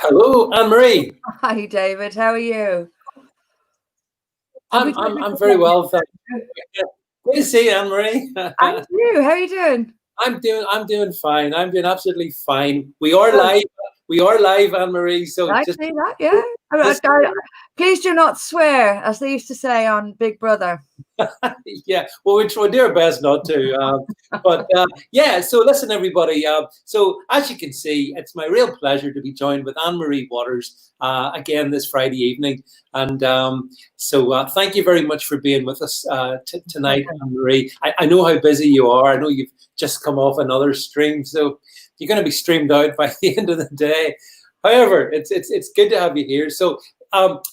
Hello, Anne-Marie. Hi, David. How are you? I'm very well, thank you. Good to see you, Anne-Marie. And you? How are you doing? I'm doing fine. I'm doing absolutely fine. We are live. We are live, Anne-Marie. So I just see that, yeah. Please do not swear, as they used to say on Big Brother. yeah, well, we do our best not to. Yeah, so listen, everybody. So as you can see, it's my real pleasure to be joined with Anne-Marie Waters again this Friday evening. And thank you very much for being with us tonight, Anne-Marie. I know how busy you are. I know you've just come off another stream, so you're going to be streamed out by the end of the day. However, it's good to have you here. So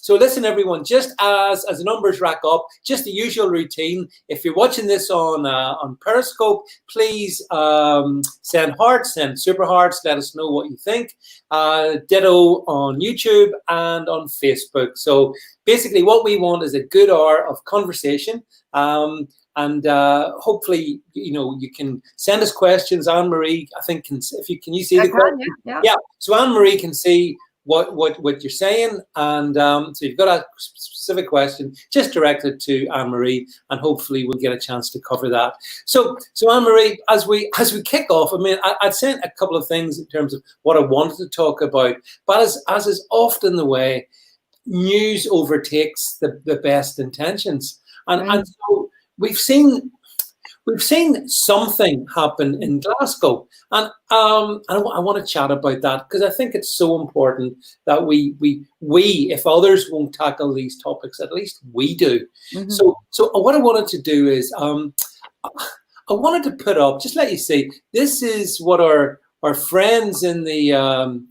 listen, everyone, just as the numbers rack up, just the usual routine. If you're watching this on Periscope, please send hearts, send super hearts. Let us know what you think. Ditto on YouTube and on Facebook. So basically what we want is a good hour of conversation. And hopefully, you can send us questions. Anne-Marie, I think, can you see the question? Yeah. So Anne-Marie can see what you're saying, and so you've got a specific question, just direct it to Anne-Marie, and hopefully we'll get a chance to cover that. So Anne-Marie, as we kick off, I mean, I'd sent a couple of things in terms of what I wanted to talk about, but as is often the way, news overtakes the best intentions, and so we've seen something happen in Glasgow, and I want to chat about that because I think it's so important that we, if others won't tackle these topics, at least we do. Mm-hmm. So what I wanted to do is I wanted to put up, just let you see, this is what our friends in the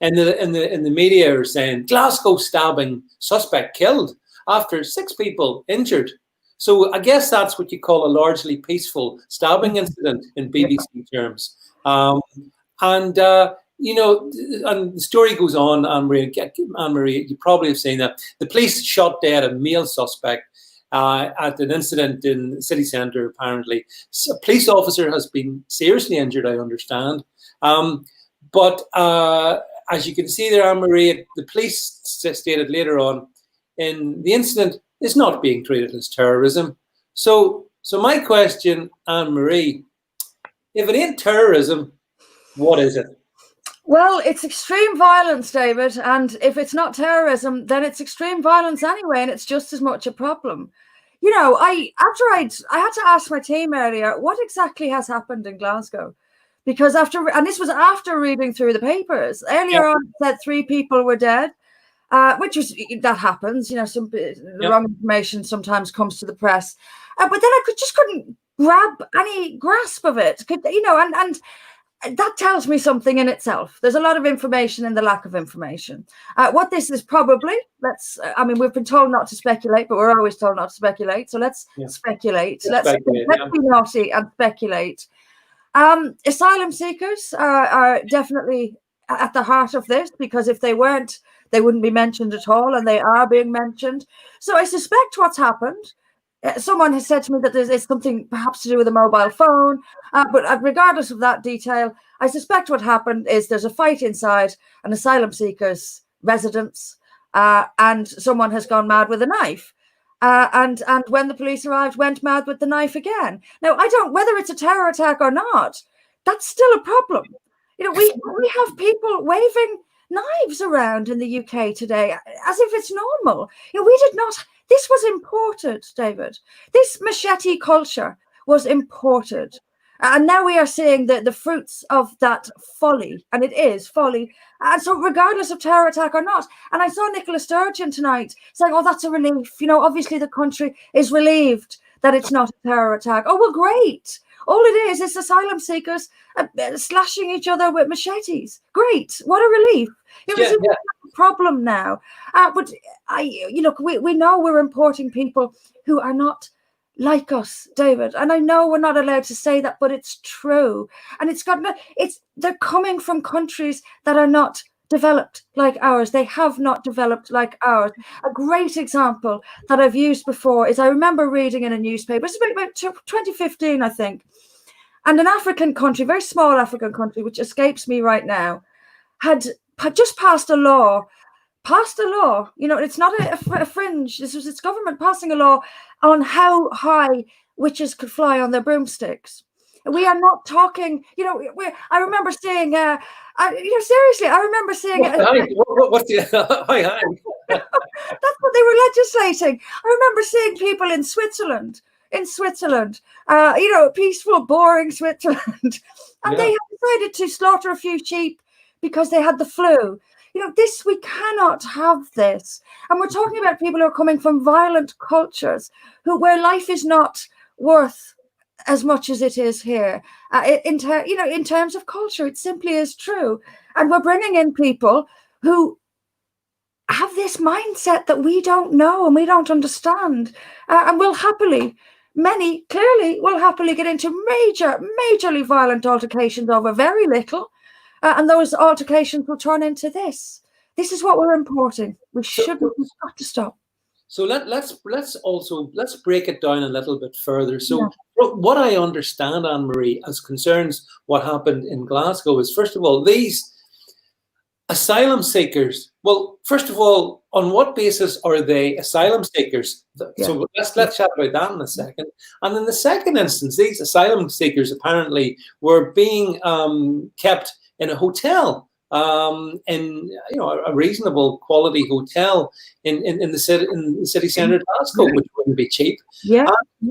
media are saying. Glasgow stabbing, suspect killed after 6 people injured. So I guess that's what you call a largely peaceful stabbing incident in BBC terms. And the story goes on, Anne-Marie, you probably have seen that. The police shot dead a male suspect at an incident in the city centre, apparently. So a police officer has been seriously injured, I understand. But as you can see there, Anne-Marie, the police stated later on, in the incident, is not being treated as terrorism. So my question, Anne-Marie, if it ain't terrorism, what is it? Well, it's extreme violence, David, and if it's not terrorism, then it's extreme violence anyway, and it's just as much a problem. I had to ask my team earlier, what exactly has happened in Glasgow? Because this was after reading through the papers. Earlier on, it said 3 people were dead. That happens, the wrong information sometimes comes to the press, but then I couldn't grab any grasp of it, and that tells me something in itself. There's a lot of information in the lack of information. What this is probably, we've been told not to speculate, but we're always told not to speculate, so let's speculate. Let's be naughty and speculate. Asylum seekers are definitely at the heart of this, because if they weren't, they wouldn't be mentioned at all, and they are being mentioned. So I suspect what's happened, someone has said to me that there's something perhaps to do with a mobile phone, but regardless of that detail, I suspect what happened is there's a fight inside an asylum seeker's residence, and someone has gone mad with a knife. And when the police arrived, went mad with the knife again. Now, whether it's a terror attack or not, that's still a problem. We have people waving knives around in the UK today as if it's normal. We did not. This was imported, David. This machete culture was imported. And now we are seeing the fruits of that folly, and it is folly. And so regardless of terror attack or not, and I saw Nicola Sturgeon tonight saying, oh, that's a relief. Obviously the country is relieved that it's not a terror attack. Oh, well, great. All it is asylum seekers slashing each other with machetes. Great. What a relief. It's a problem now. But we know we're importing people who are not like us, David. And I know we're not allowed to say that, but it's true. And they're coming from countries that are not developed like ours. They have not developed like ours. A great example that I've used before is I remember reading in a newspaper, it's about 2015, I think, and an African country, very small African country, which escapes me right now, had just passed a law, it's not a fringe. It's government passing a law on how high witches could fly on their broomsticks. We are not talking, I remember seeing, seriously, I remember seeing what's the hi? That's what they were legislating. I remember seeing people in Switzerland, peaceful, boring Switzerland, and they decided to slaughter a few sheep because they had the flu. We cannot have this. And we're talking about people who are coming from violent cultures, where life is not worth as much as it is here. In terms of culture, it simply is true. And we're bringing in people who have this mindset that we don't know and we don't understand, and many clearly will happily get into majorly violent altercations over very little, and those altercations will turn into this. This is what we're importing. We've got to stop. So let's break it down a little bit further. So what I understand, Anne-Marie, as concerns what happened in Glasgow is, first of all, these asylum seekers. Well, first of all, on what basis are they asylum seekers? So let's chat about that in a second. And in the second instance, these asylum seekers apparently were being kept in a hotel, in a reasonable quality hotel in the city centre of Glasgow, which wouldn't be cheap.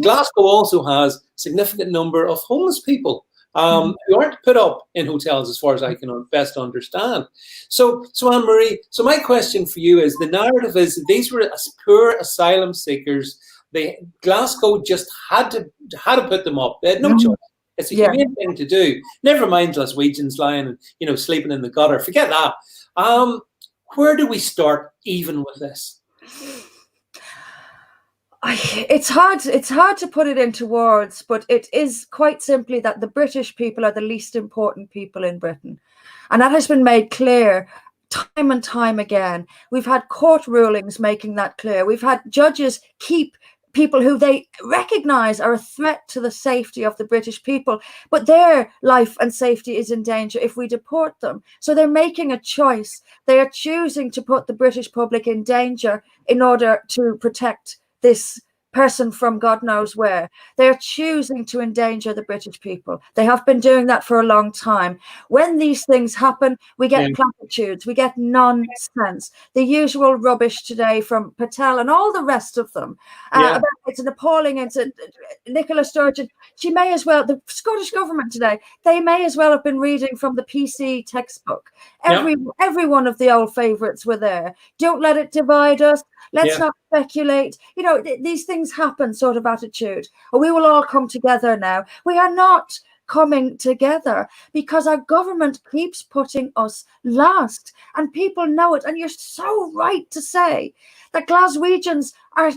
Glasgow also has a significant number of homeless people who aren't put up in hotels, as far as I can best understand. So Anne-Marie, so my question for you is, the narrative is that these were poor asylum seekers. Glasgow just had to put them up. They had no choice. It's a humane thing to do. Never mind Glaswegians lying and sleeping in the gutter. Forget that. Where do we start even with this? It's hard to put it into words, but it is quite simply that the British people are the least important people in Britain. And that has been made clear time and time again. We've had court rulings making that clear. We've had judges keep people who they recognise are a threat to the safety of the British people, but their life and safety is in danger if we deport them. So they're making a choice. They are choosing to put the British public in danger in order to protect this person from God knows where. They're choosing to endanger the British people. They have been doing that for a long time. When these things happen, we get platitudes, we get nonsense, the usual rubbish today from Patel and all the rest of them. About it's an appalling incident. Nicola Sturgeon, she may as well, the Scottish government today, they may as well have been reading from the PC textbook. Every one of the old favourites were there. Don't let it divide us. Let's not speculate. These things happen sort of attitude. Or we will all come together now. We are not coming together because our government keeps putting us last, and people know it. And you're so right to say that Glaswegians are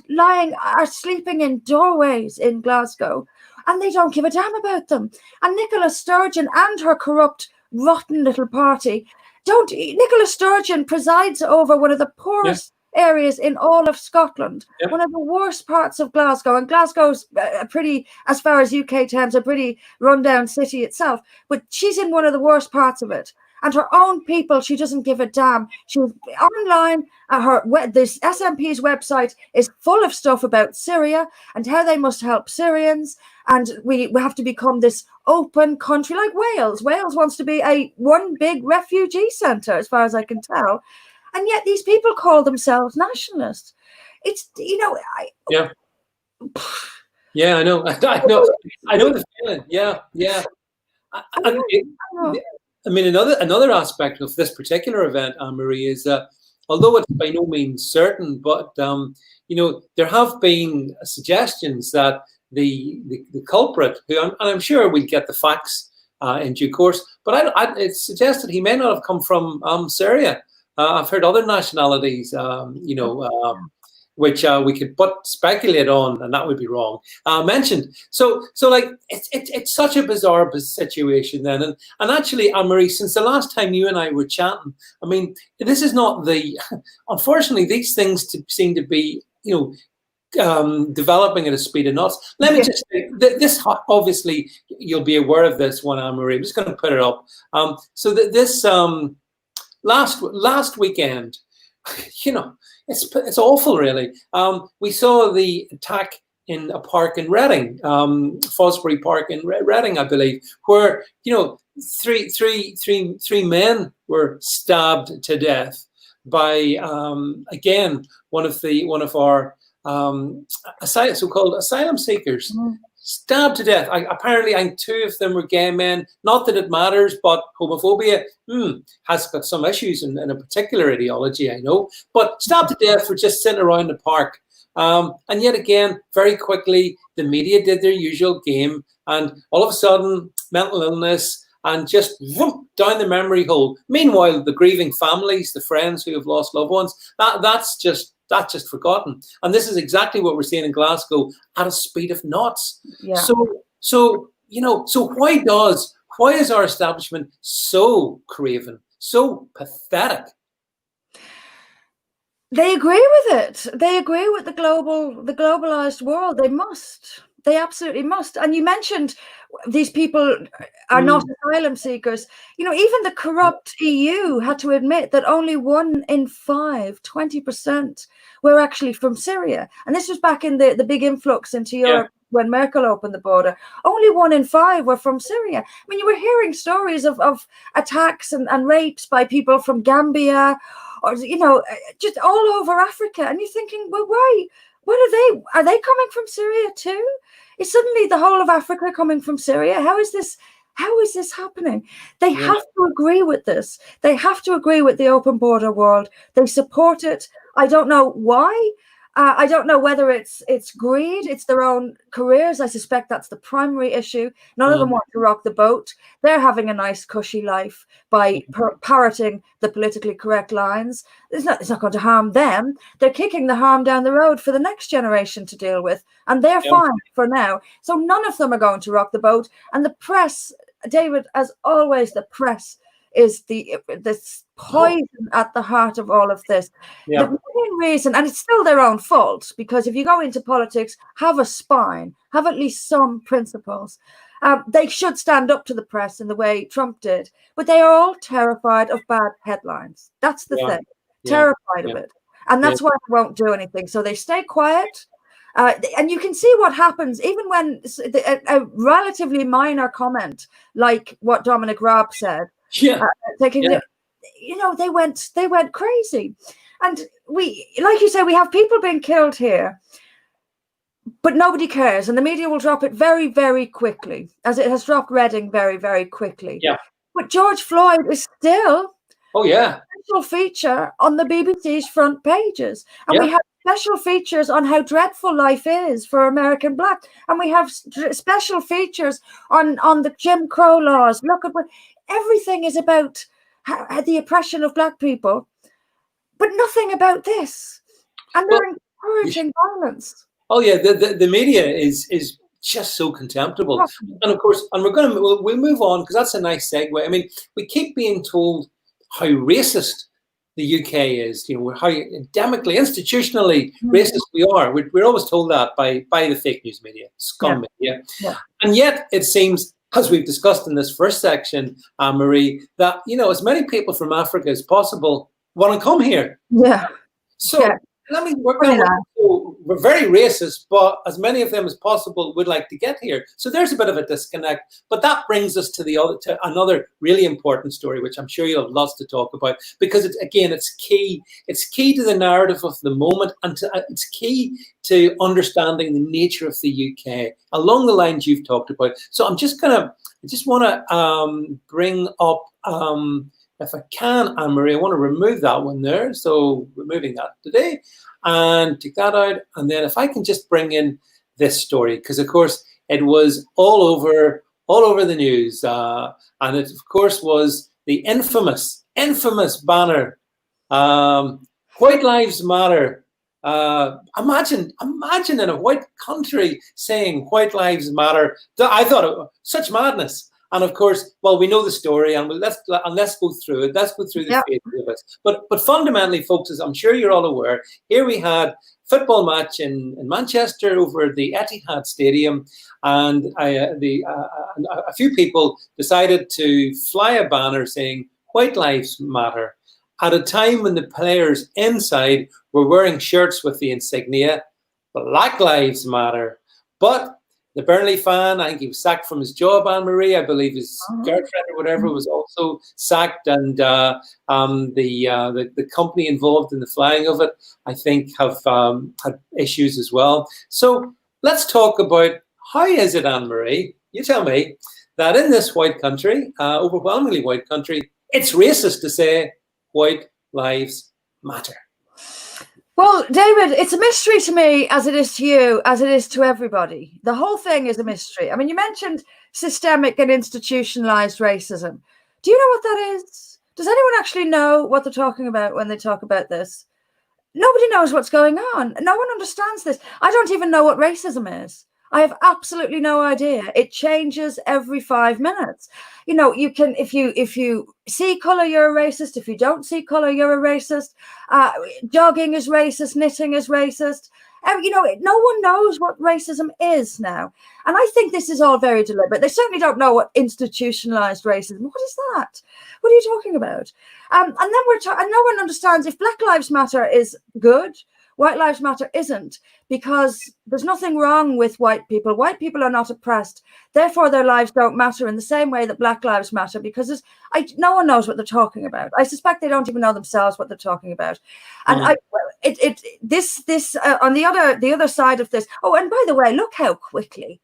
sleeping in doorways in Glasgow, and they don't give a damn about them. And Nicola Sturgeon and her corrupt, rotten little party Nicola Sturgeon presides over one of the poorest areas in all of Scotland, one of the worst parts of Glasgow, and Glasgow's a pretty, as far as UK terms, a pretty rundown city itself, but she's in one of the worst parts of it. And her own people, she doesn't give a damn. She's online. This SNP's website is full of stuff about Syria and how they must help Syrians. And we have to become this open country like Wales. Wales wants to be one big refugee centre, as far as I can tell. And yet these people call themselves nationalists. It's, I know. I know the feeling. I mean, another aspect of this particular event, Anne-Marie, is that although it's by no means certain, but there have been suggestions that the culprit, and I'm sure we'll get the facts in due course, but it's suggested he may not have come from Syria. I've heard other nationalities, which we could speculate on, and that would be wrong, mentioned. So like, it's such a bizarre situation then. And actually, Anne-Marie, since the last time you and I were chatting, I mean, this is not unfortunately, these things seem to be, developing at a speed of knots. Let me just say, this, obviously, you'll be aware of this one, Anne-Marie. I'm just going to put it up. So this last weekend, you know, it's awful, really. We saw the attack in a park in Reading, Fosbury Park in Reading, I believe, where, you know, three men were stabbed to death by again one of our so-called asylum seekers. Mm. Stabbed to death. Apparently, I think 2 of them were gay men. Not that it matters, but homophobia has got some issues in a particular ideology, I know. But stabbed to death for just sitting around the park. And yet again, very quickly, the media did their usual game. And all of a sudden, mental illness and just whoop, down the memory hole. Meanwhile, the grieving families, the friends who have lost loved ones, that's just forgotten. And this is exactly what we're seeing in Glasgow at a speed of knots. Yeah. So you know, so why is our establishment so craven, so pathetic? They agree with it. They agree with the globalized world. They must. They absolutely must. And you mentioned these people are not asylum seekers. You know, even the corrupt EU had to admit that only 1 in 5, 20%, were actually from Syria. And this was back in the big influx into Europe when Merkel opened the border. Only 1 in 5 were from Syria. I mean, you were hearing stories of attacks and rapes by people from Gambia, or, you know, just all over Africa. And you're thinking, well, why? What are they coming from Syria too? Is suddenly the whole of Africa coming from Syria? How is this happening? They have to agree with this. They have to agree with the open border world. They support it. I don't know why. I don't know whether it's greed, it's their own careers. I suspect that's the primary issue. None of them want to rock the boat. They're having a nice, cushy life by parroting the politically correct lines. It's not going to harm them. They're kicking the harm down the road for the next generation to deal with, and they're fine for now. So none of them are going to rock the boat. And the press, David, as always, the press is this poison at the heart of all of this. The main reason, and it's still their own fault, because if you go into politics, have a spine, have at least some principles. They should stand up to the press in the way Trump did, but they are all terrified of bad headlines. That's the thing, terrified of it. And that's why they won't do anything. So they stay quiet. And you can see what happens even when a relatively minor comment, like what Dominic Raab said, you know, they went crazy. And we, like you say, we have people being killed here, but nobody cares, and the media will drop it very, very quickly, as it has dropped Reading very, very quickly. But George Floyd is still a special feature on the BBC's front pages, and we have special features on how dreadful life is for American Black, and we have special features on the Jim Crow laws. Look at what everything is about, the oppression of Black people, but nothing about this. And they're encouraging violence. Oh yeah, the media is just so contemptible. And of course, and we'll move on, because that's a nice segue. I mean, we keep being told how racist the UK is, you know, how endemically, institutionally racist we are. We're always told that by the fake news media, scum media. And yet it seems, as we've discussed in this first section, Marie, that, you know, as many people from Africa as possible want to come here. So let me work on that. We're very racist, but as many of them as possible would like to get here. So there's a bit of a disconnect. But that brings us to another really important story, which I'm sure you'll have lots to talk about, because it's key. It's key to the narrative of the moment, and it's key to understanding the nature of the UK along the lines you've talked about. So I just want to bring up, if I can, Anne-Marie, I want to remove that one there. So removing that today, and take that out. And then if I can just bring in this story, because of course it was all over the news. And it of course was the infamous banner, White Lives Matter. Imagine in a white country saying White Lives Matter. I thought such madness. And of course, well, we know the story, and let's go through it. Let's go through the phases of it. But fundamentally, folks, as I'm sure you're all aware, here we had a football match in Manchester over the Etihad Stadium, and a few people decided to fly a banner saying White Lives Matter. at a time when the players inside were wearing shirts with the insignia, Black Lives Matter. But the Burnley fan, I think he was sacked from his job, Anne-Marie. I believe his girlfriend or whatever was also sacked, and the company involved in the flying of it, I think, have had issues as well. So let's talk about, how is it, Anne-Marie, you tell me, that in this white country, overwhelmingly white country, it's racist to say white lives matter? Well, David, it's a mystery to me, as it is to you, as it is to everybody. The whole thing is a mystery. I mean, you mentioned systemic and institutionalized racism. Do you know what that is? Does anyone actually know what they're talking about when they talk about this? Nobody knows what's going on. No one understands this. I don't even know what racism is. I have absolutely no idea. It changes every 5 minutes. You know, you can, if you see color, you're a racist. If you don't see color, you're a racist. Jogging is racist. Knitting is racist. You know, no one knows what racism is now. And I think this is all very deliberate. They certainly don't know what institutionalized racism. What is that? What are you talking about? And then and no one understands if Black Lives Matter is good, White Lives Matter isn't, because there's nothing wrong with white people. White people are not oppressed. Therefore, their lives don't matter in the same way that Black Lives Matter, because no one knows what they're talking about. I suspect they don't even know themselves what they're talking about. And on the other side of this. Oh, and by the way, look how quickly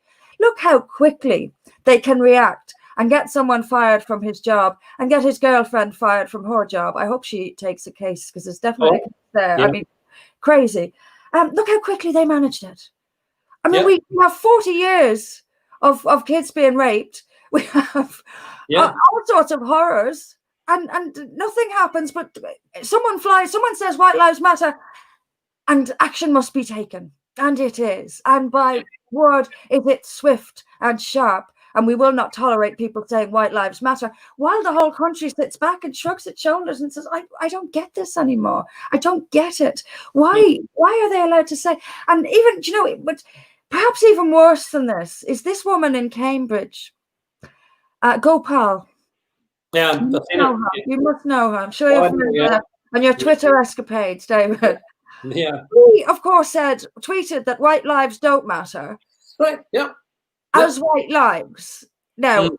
they can react and get someone fired from his job and get his girlfriend fired from her job. I hope she takes a case, because there's definitely there. Yeah. I mean, crazy. Look how quickly they managed it. I mean, we have 40 years of kids being raped. We have all sorts of horrors, and nothing happens. But someone says White Lives Matter, and action must be taken, and it is. And by word, is it swift and sharp. And we will not tolerate people saying White Lives Matter, while the whole country sits back and shrugs its shoulders and says, I don't get this anymore. I don't get it. Why are they allowed to say? And even, you know, but perhaps even worse than this is this woman in Cambridge, Gopal. Yeah, you must know her. I'm sure you're familiar with her on your Twitter escapades, David. Yeah. He, of course, tweeted that white lives don't matter. Right, yeah. As white lives. Now,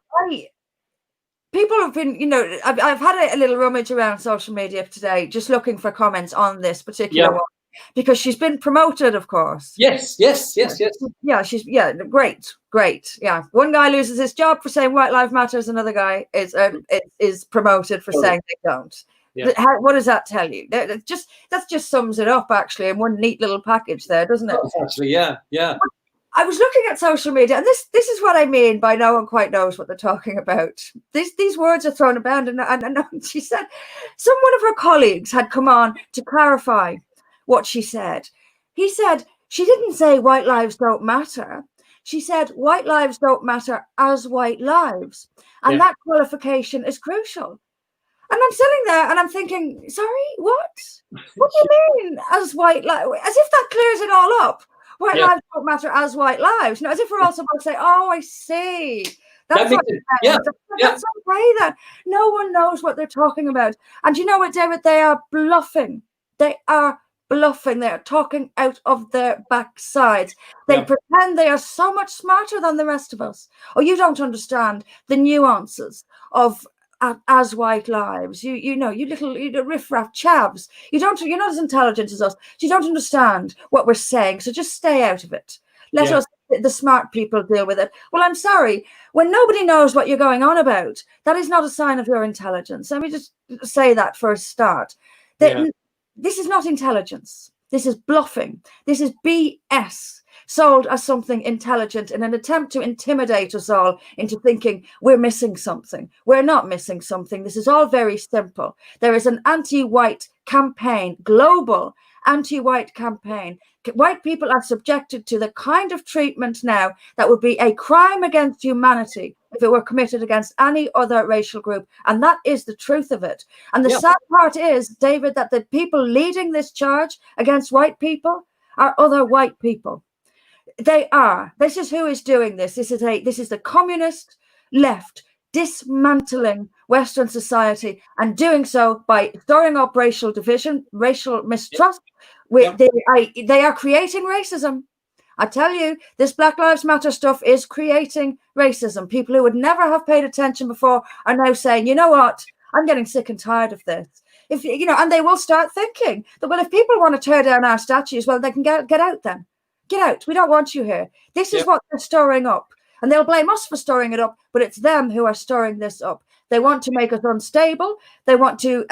people have been, you know, I've had a little rummage around social media today, just looking for comments on this particular one, because she's been promoted, of course. Yes. Yeah, great. Yeah, one guy loses his job for saying white lives matters, another guy is promoted for saying they don't. Yeah. What does that tell you? That just sums it up, actually, in one neat little package there, doesn't it? Actually, yeah. I was looking at social media, and this is what I mean by no one quite knows what they're talking about. These words are thrown about, and she said one of her colleagues had come on to clarify what she said. He said she didn't say white lives don't matter. She said white lives don't matter as white lives, and that qualification is crucial. And I'm sitting there and I'm thinking, sorry, what? What do you mean as white lives? As if that clears it all up. White lives don't matter as white lives. You know, as if we're all supposed to say, oh, I see. That's what that's okay then. No one knows what they're talking about. And you know what, David? They are bluffing. They are bluffing. They are talking out of their backsides. They pretend they are so much smarter than the rest of us. Oh, you don't understand the nuances of as white lives. You know, you little riffraff chavs. You're not as intelligent as us. You don't understand what we're saying. So just stay out of it. Let us, the smart people, deal with it. Well, I'm sorry. When nobody knows what you're going on about, that is not a sign of your intelligence. Let me just say that for a start. This is not intelligence. This is bluffing. This is BS. Sold as something intelligent in an attempt to intimidate us all into thinking we're missing something. We're not missing something. This is all very simple. There is an anti-white campaign, global anti-white campaign. White people are subjected to the kind of treatment now that would be a crime against humanity if it were committed against any other racial group. And that is the truth of it. And the sad part is, David, that the people leading this charge against white people are other white people. They are. This is who is doing this. This is the communist left dismantling Western society, and doing so by stirring up racial division, racial mistrust. Yep. They are creating racism. I tell you, this Black Lives Matter stuff is creating racism. People who would never have paid attention before are now saying, you know what, I'm getting sick and tired of this. If you know, and they will start thinking that, well, if people want to tear down our statues, well, they can get out then. Get out. We don't want you here. This is what they're stirring up. And they'll blame us for stirring it up, but it's them who are stirring this up. They want to make us unstable. They want to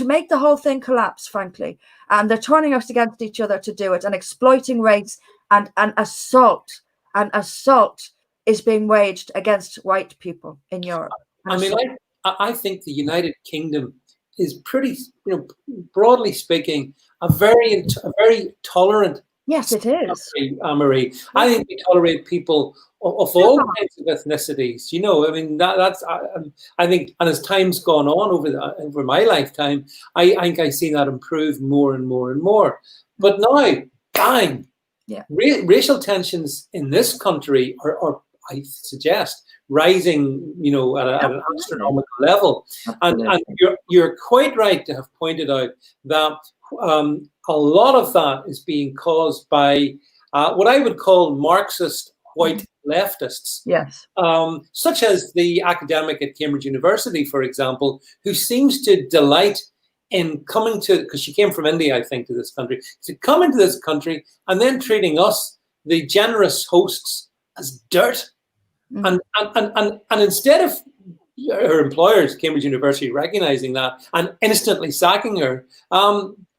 make the whole thing collapse, frankly. And they're turning us against each other to do it, and exploiting race and assault. And assault is being waged against white people in Europe. I mean, I think the United Kingdom is pretty, broadly speaking, a very tolerant. Yes, it is. Marie, I think we tolerate people of all kinds of ethnicities. I mean, that's. I think, and as time's gone on over my lifetime, I think I see that improve more and more and more. But now, bang, racial tensions in this country are, I suggest, rising, at an astronomical level. And you're quite right to have pointed out that a lot of that is being caused by what I would call Marxist white leftists. Yes. Such as the academic at Cambridge University, for example, who seems to delight in coming to, because she came from India, I think, to this country, to come into this country and then treating us, the generous hosts, as dirt. And instead of her employers, Cambridge University, recognizing that and instantly sacking her,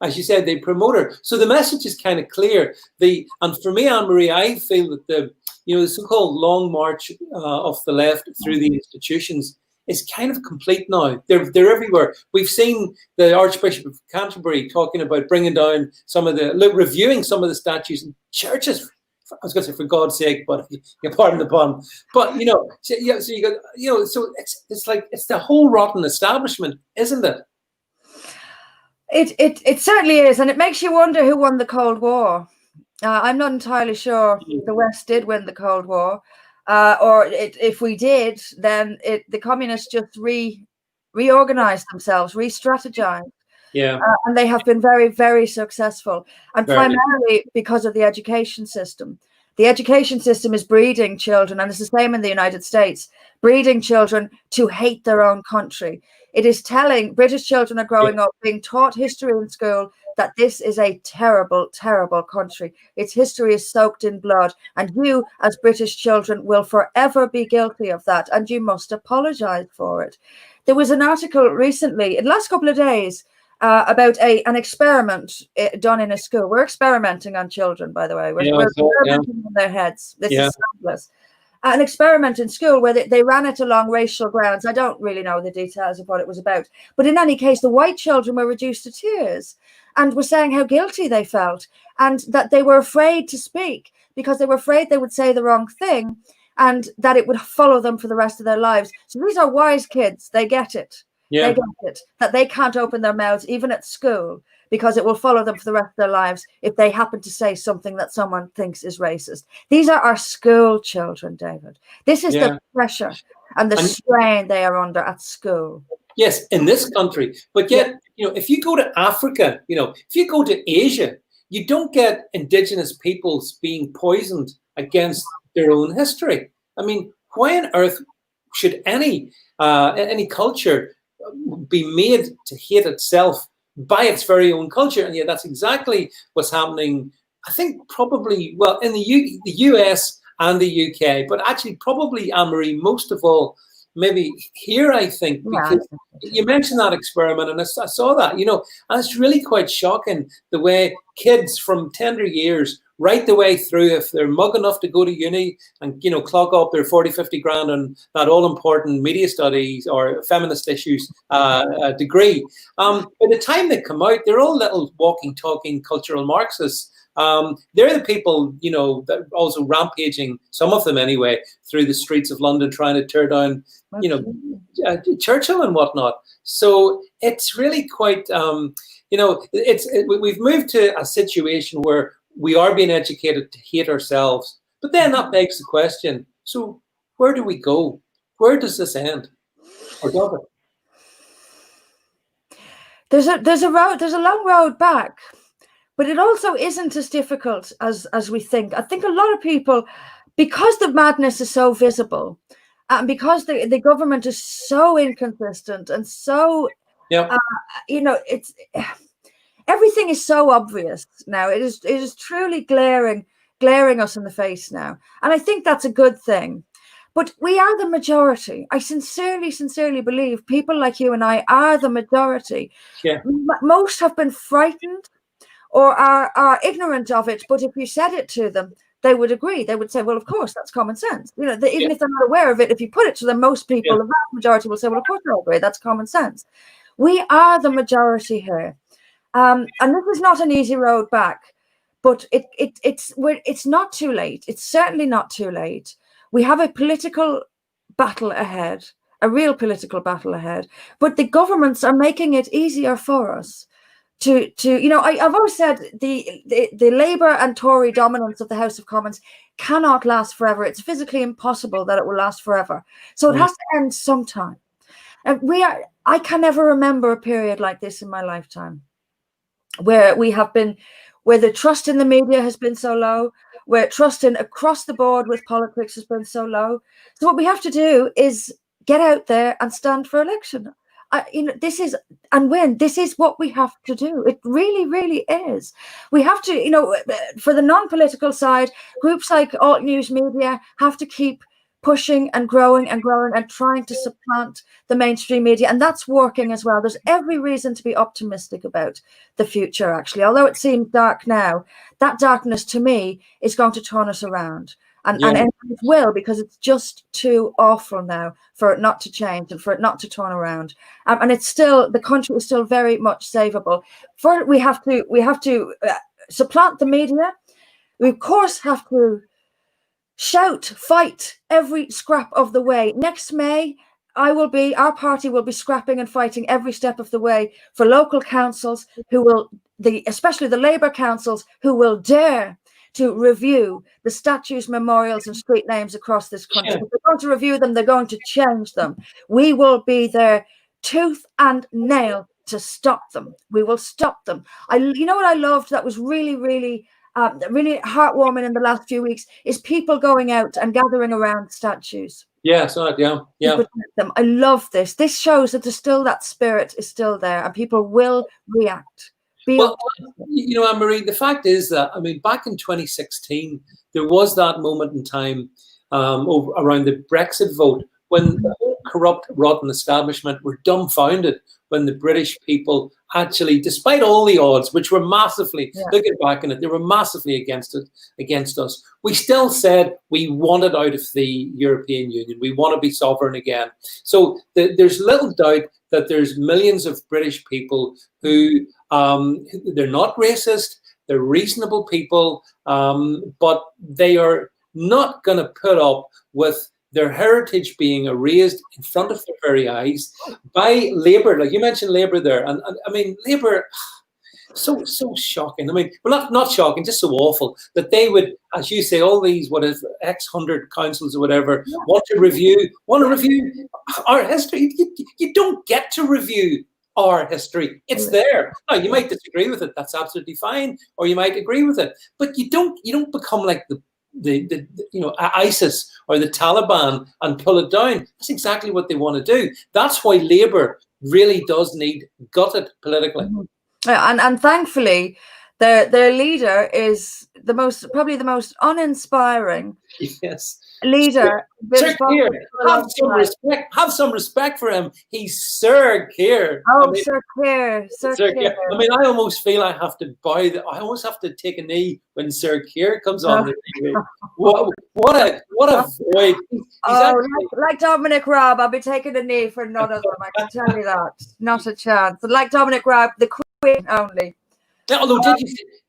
as you said, they promote her. So the message is kind of clear. And for me, Anne-Marie, I feel that the so-called long march of the left through the institutions is kind of complete now. They're everywhere. We've seen the Archbishop of Canterbury talking about bringing down reviewing some of the statues in churches. I was going to say, for God's sake, but pardon the pun. But so you got, so it's like it's the whole rotten establishment, isn't it? It certainly is, and it makes you wonder who won the Cold War. I'm not entirely sure the West did win the Cold War, or if we did, then the communists just reorganized themselves, re-strategized. Yeah, and they have been very, very successful, and primarily because of the education system. The education system is breeding children, and it's the same in the United States, breeding children to hate their own country. It is telling British children are growing up being taught history in school that this is a terrible, terrible country. Its history is soaked in blood, and you, as British children, will forever be guilty of that, and you must apologize for it. There was an article recently, in the last couple of days, about an experiment done in a school. We're experimenting on children, by the way. We're experimenting on their heads. This is scandalous. An experiment in school where they ran it along racial grounds. I don't really know the details of what it was about. But in any case, the white children were reduced to tears and were saying how guilty they felt and that they were afraid to speak because they were afraid they would say the wrong thing and that it would follow them for the rest of their lives. So these are wise kids. They get it. Yeah. They get it, that they can't open their mouths even at school because it will follow them for the rest of their lives if they happen to say something that someone thinks is racist. These are our school children, David. This is the pressure and the strain they are under at school. Yes, in this country. But yet, if you go to Africa, if you go to Asia, you don't get indigenous peoples being poisoned against their own history. I mean, why on earth should any culture be made to hate itself by its very own culture? And yet that's exactly what's happening, I think, probably, well, in the US and the UK, but actually probably, Anne-Marie, most of all, maybe here, I think, because you mentioned that experiment, and I saw that, and it's really quite shocking the way kids from tender years right the way through, if they're mug enough to go to uni and, clog up their 40, 50 grand on that all-important media studies or feminist issues degree. By the time they come out, they're all little walking, talking cultural Marxists. They're the people, that are also rampaging, some of them anyway, through the streets of London trying to tear down, Churchill and whatnot. So it's really quite, we've moved to a situation where we are being educated to hate ourselves. But then that begs the question, so where do we go? Where does this end? Or does it? There's a long road back, but it also isn't as difficult as we think. I think a lot of people, because the madness is so visible, and because the government is so inconsistent and so, it's everything is so obvious now. It is truly glaring us in the face now, and I think that's a good thing. But we are the majority. I sincerely believe people like you and I are the majority. Yeah. Most have been frightened or are ignorant of it. But if you said it to them, they would agree. They would say, well, of course, that's common sense. Even if they're not aware of it, if you put it to them, most people, the vast majority will say, well, of course, I agree. That's common sense. We are the majority here. And this is not an easy road back, but it's not too late. It's certainly not too late. We have a political battle ahead, a real political battle ahead, but the governments are making it easier for us to I've always said the Labour and Tory dominance of the House of Commons cannot last forever. It's physically impossible that it will last forever. So it has to end sometime. And I can never remember a period like this in my lifetime where the trust in the media has been so low, where trust in across the board with politics has been so low. So what we have to do is get out there and stand for election. This is what we have to do. It really, really is. We have to, for the non-political side, groups like alt news media have to keep pushing and growing and trying to supplant the mainstream media, and that's working as well. There's every reason to be optimistic about the future, actually. Although it seems dark now, that darkness to me is going to turn us around, and it will, because it's just too awful now for it not to change and for it not to turn around. And it's still, the country is still very much savable. We have to supplant the media. We of course have to shout, fight every scrap of the way. Next May, our party will be scrapping and fighting every step of the way for local councils especially the Labour councils, who will dare to review the statues, memorials and street names across this country. If they're going to review them, they're going to change them. We will be there tooth and nail to stop them. We will stop them. What I loved that was really, really really heartwarming in the last few weeks is people going out and gathering around statues. Yeah, so yeah. I love this. This shows that that spirit is still there, and people will react. Anne-Marie, the fact is that, back in 2016, there was that moment in time around the Brexit vote when the whole corrupt, rotten establishment were dumbfounded when the British people actually, despite all the odds, which were massively, looking back on it, they were massively against us. We still said we wanted out of the European Union. We want to be sovereign again. So there's little doubt that there's millions of British people who, they're not racist, they're reasonable people, but they are not going to put up with their heritage being erased in front of their very eyes by Labour. Like you mentioned Labour there. And Labour, so shocking. Well, not shocking, just so awful that they would, as you say, all these, X 100 councils or whatever, want to review our history. You don't get to review our history. It's there. Now, you might disagree with it. That's absolutely fine. Or you might agree with it. But you don't become like the ISIS or the Taliban and pull it down. That's exactly what they want to do. That's why Labour really does need gutted politically. And thankfully, their leader is probably the most uninspiring. Yes. Leader. Sir Keir, have some respect for him. He's Sir Keir. Sir Keir. Sir Keir. I almost feel I have to bow. I almost have to take a knee when Sir Keir comes on the TV. What a void. Like Dominic Raab, I'll be taking a knee for none of them. I can tell you that. Not a chance. But like Dominic Raab, the Queen only. Although,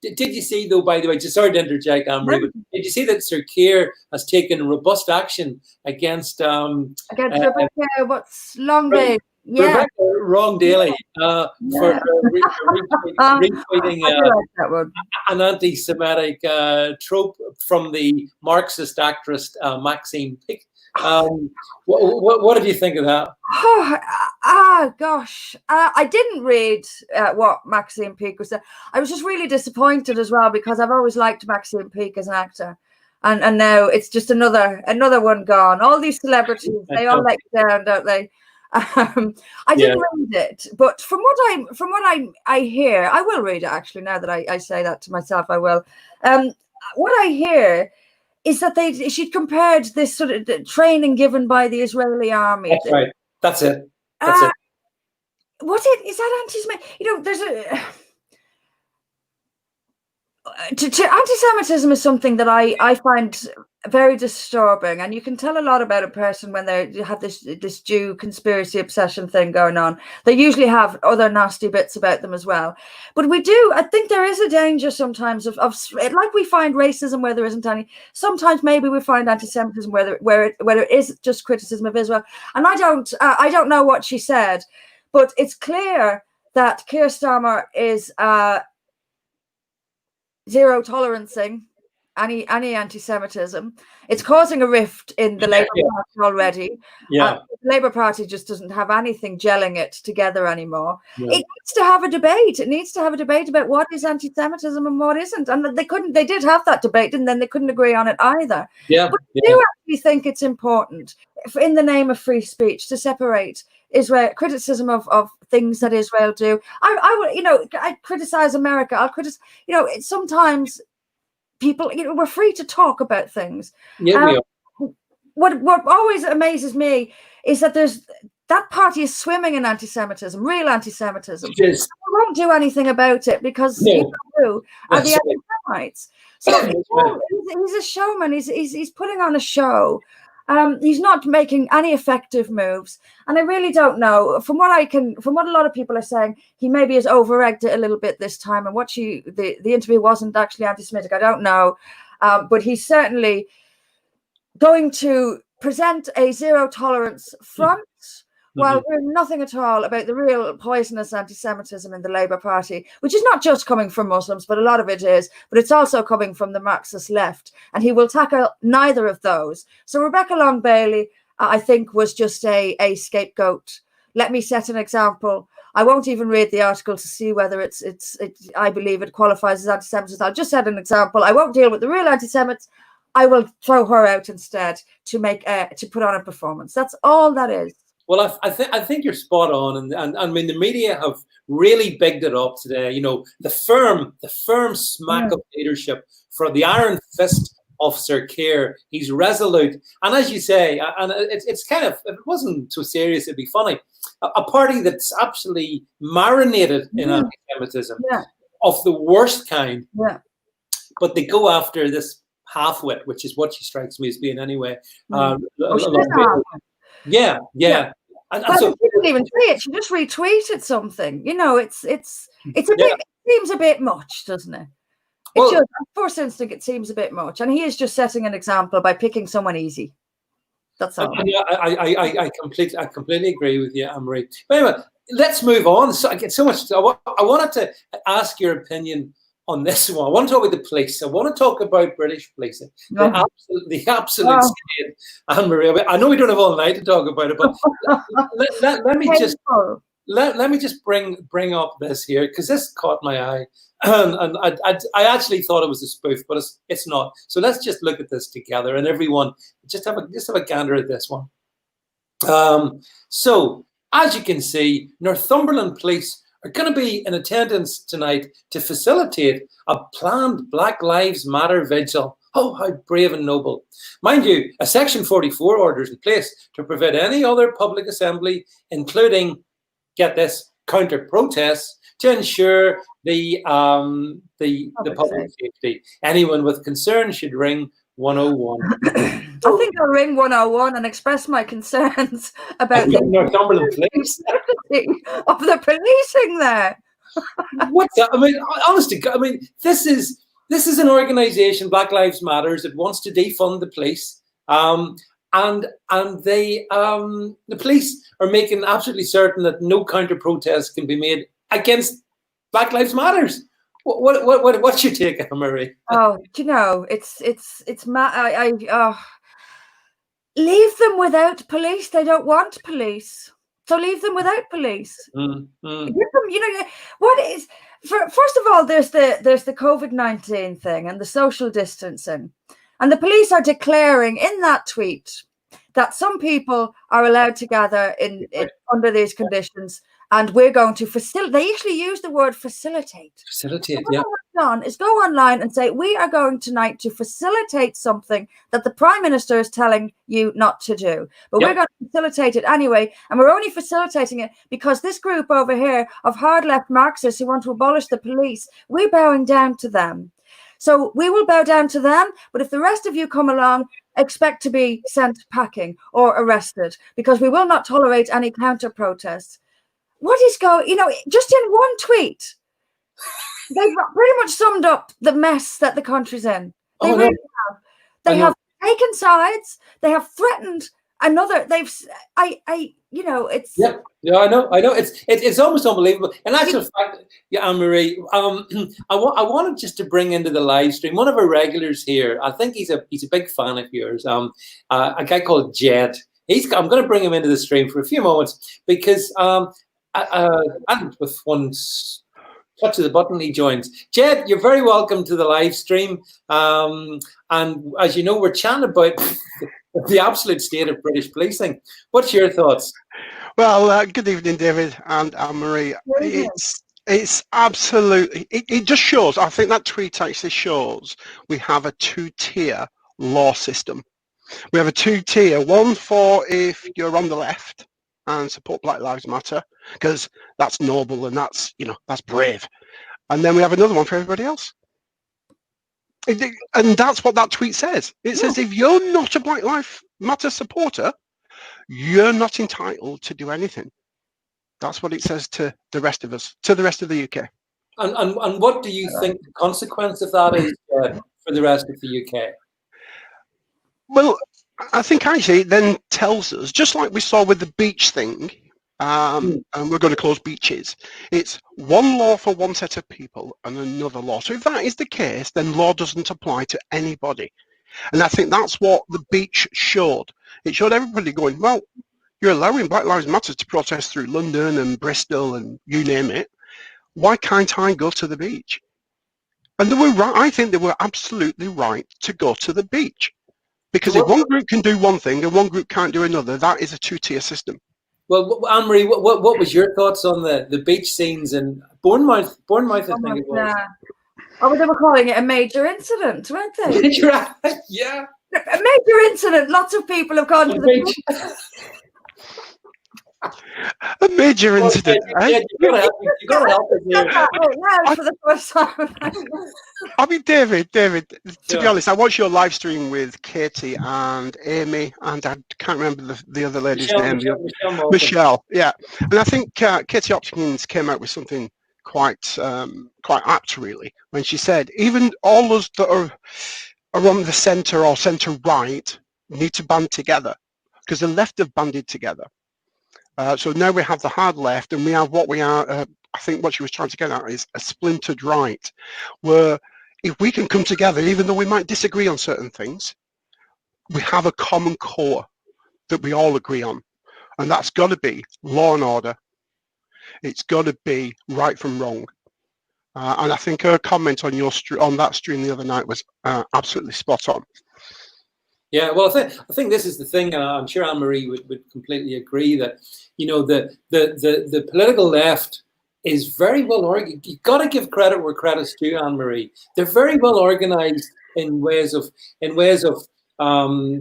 did you see, though, by the way, just sorry to interject, Anne-Marie, but did you see that Sir Keir has taken robust action against Rebecca, what's long day? Rebecca Wrong-Daly for retweeting an anti-Semitic trope from the Marxist actress Maxine What did you think of that? Gosh. I didn't read what Maxine Peake was saying. I was just really disappointed as well because I've always liked Maxine Peake as an actor. And now it's just another one gone. All these celebrities, they all let you down, don't they? I didn't read it, but from what I hear, I will read it actually. Now that I say that to myself, I will. What I hear is that she'd compared this sort of training given by the Israeli army. That's right. That's it. That's it. Is that anti-Semitic? You know, there's anti-Semitism is something that I find very disturbing, and you can tell a lot about a person when they have this Jew conspiracy obsession thing going on. They usually have other nasty bits about them as well. But I think there is a danger sometimes of like we find racism where there isn't any. Sometimes maybe we find anti-Semitism where it is just criticism of Israel. And I don't know what she said, but it's clear that Keir Starmer is zero tolerancing any anti-Semitism. It's causing a rift in the Labour Party already. The Labour Party just doesn't have anything gelling it together anymore. It needs to have a debate. It needs to have a debate about what is anti-Semitism and what isn't. And they did have that debate, and then they couldn't agree on it either. But I do actually think it's important, in the name of free speech, to separate Israel criticism of things that Israel do. I criticize America. I'll criticize, sometimes people, we're free to talk about things. What always amazes me is that that party is swimming in anti-Semitism, real anti-Semitism. They won't do anything about it because are the anti-Semites. So he's a showman. He's putting on a show. He's not making any effective moves, and I really don't know. From what a lot of people are saying, he maybe has over-egged it a little bit this time. And the interview wasn't actually anti-Semitic. I don't know, but he's certainly going to present a zero tolerance front, while doing nothing at all about the real poisonous anti-Semitism in the Labour Party, which is not just coming from Muslims, but a lot of it is, but it's also coming from the Marxist left, and he will tackle neither of those. So Rebecca Long Bailey, I think, was just a scapegoat. Let me set an example. I won't even read the article to see whether I believe it qualifies as anti-Semitism. I'll just set an example. I won't deal with the real anti-Semites. I will throw her out instead to put on a performance. That's all that is. Well, I think you're spot on, and I mean the media have really bigged it up today. The firm smack of leadership from the iron fist of Sir Keir. He's resolute, and as you say, and it's kind of, if it wasn't too serious, it'd be funny. A party that's absolutely marinated in anti-Semitism of the worst kind, but they go after this half-wit, which is what she strikes me as being anyway. Yeah. And so, she didn't even say it. She just retweeted something. It's a bit. It seems a bit much, doesn't it? At first instinct, it seems a bit much, and he is just setting an example by picking someone easy. That's all. I completely agree with you, Anne-Marie. But anyway, let's move on. So I get so much. I wanted to ask your opinion on this one. I want to talk about the police. I want to talk about British policing. The absolute state, Anne-Marie. I know we don't have all night to talk about it, but let me just bring up this here, because this caught my eye, and I actually thought it was a spoof, but it's not. So let's just look at this together, and everyone just have a gander at this one. So as you can see, Northumberland Police are going to be in attendance tonight to facilitate a planned Black Lives Matter vigil. Oh, how brave and noble. Mind you, a Section 44 order is in place to prevent any other public assembly, including, get this, counter-protests, to ensure the public safety. Anyone with concern should ring 101. I think I'll ring 101 and express my concerns about the Northumberland Police of the policing there. What's that? I mean, honestly, this is an organisation, Black Lives Matters, that wants to defund the police, and the police are making absolutely certain that no counter protests can be made against Black Lives Matters. What's your take, Anne-Marie? Oh, it's leave them without police. They don't want police. So leave them without police. Mm. Give them, what is, first of all, there's the COVID-19 thing and the social distancing. And the police are declaring in that tweet that some people are allowed to gather under these conditions, and we're going to facilitate. They actually use the word facilitate. Facilitate, What I've done is go online and say, we are going tonight to facilitate something that the Prime Minister is telling you not to do. But we're going to facilitate it anyway. And we're only facilitating it because this group over here of hard left Marxists who want to abolish the police, we're bowing down to them. So we will bow down to them. But if the rest of you come along, expect to be sent packing or arrested, because we will not tolerate any counter protests. What is going, just in one tweet, they've pretty much summed up the mess that the country's in. They really have. They have taken sides. They have threatened another. It's. Yeah, I know. It's almost unbelievable. In actual fact, Anne-Marie, I wanted just to bring into the live stream one of our regulars here. I think he's a big fan of yours. A guy called Jed. I'm going to bring him into the stream for a few moments because and with one touch of the button, he joins. Jed, you're very welcome to the live stream. And as you know, we're chatting about the absolute state of British policing. What's your thoughts? Well, good evening, David and Anne-Marie. It's absolutely, it just shows, I think that tweet actually shows we have a two-tier law system. We have a two-tier, one for if you're on the left and support Black Lives Matter, because that's noble and that's, that's brave. And then we have another one for everybody else. And that's what that tweet says. It says if you're not a Black Lives Matter supporter, you're not entitled to do anything. That's what it says to the rest of us, to the rest of the UK. And what do you think the consequence of that is for the rest of the UK? Well, I think actually it then tells us, just like we saw with the beach thing, and we're going to close beaches, it's one law for one set of people and another law. So if that is the case, then law doesn't apply to anybody. And I think that's what the beach showed. It showed everybody going, well, you're allowing Black Lives Matter to protest through London and Bristol and you name it. Why can't I go to the beach? And they were right. I think they were absolutely right to go to the beach. Because if one group can do one thing and one group can't do another, that is a two-tier system. Well, Anne-Marie, what was your thoughts on the beach scenes in Bournemouth? Bournemouth, I think it was. Oh, they were calling it a major incident, weren't they? Yeah. A major incident. Lots of people have gone to the beach. A major incident. You got to help us here. For the first time. I mean, David, to be honest, I watched your live stream with Katie and Amy, and I can't remember the other lady's name. Michelle, yeah. And I think Katie Hopkins came out with something quite apt, really, when she said, even all those that are on the centre or centre-right need to band together, because the left have banded together. So now we have the hard left, and we have what we are, I think what she was trying to get at is a splintered right, where if we can come together, even though we might disagree on certain things, we have a common core that we all agree on. And that's got to be law and order. It's got to be right from wrong. And I think her comment on on that stream the other night was absolutely spot on. Yeah, well, I think this is the thing. I'm sure Anne-Marie would completely agree that, the political left is very well organized. You've got to give credit where credit's due, Anne-Marie. They're very well organized in ways of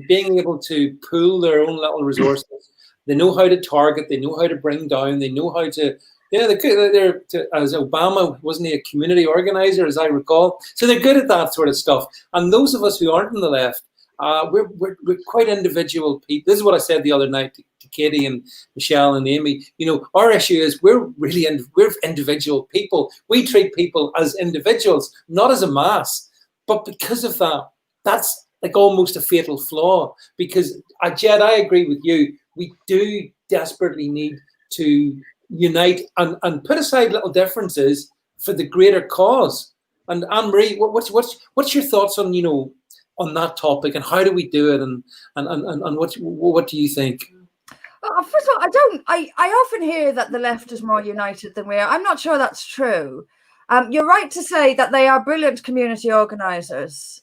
being able to pool their own little resources. They know how to target. They know how to bring down. They know how to. Yeah, they're as Obama, wasn't he a community organizer, as I recall? So they're good at that sort of stuff. And those of us who aren't on the left, we're quite individual people. This is what I said the other night to Katie and Michelle and Amy. Our issue is we're individual people. We treat people as individuals, not as a mass. But because of that, that's like almost a fatal flaw. Because, Jed, I agree with you. We do desperately need to unite and put aside little differences for the greater cause. And Anne-Marie, what's your thoughts on on that topic, and how do we do it, and what do you think? First of all, I often hear that the left is more united than we are. I'm not sure that's true. You're right to say that they are brilliant community organisers,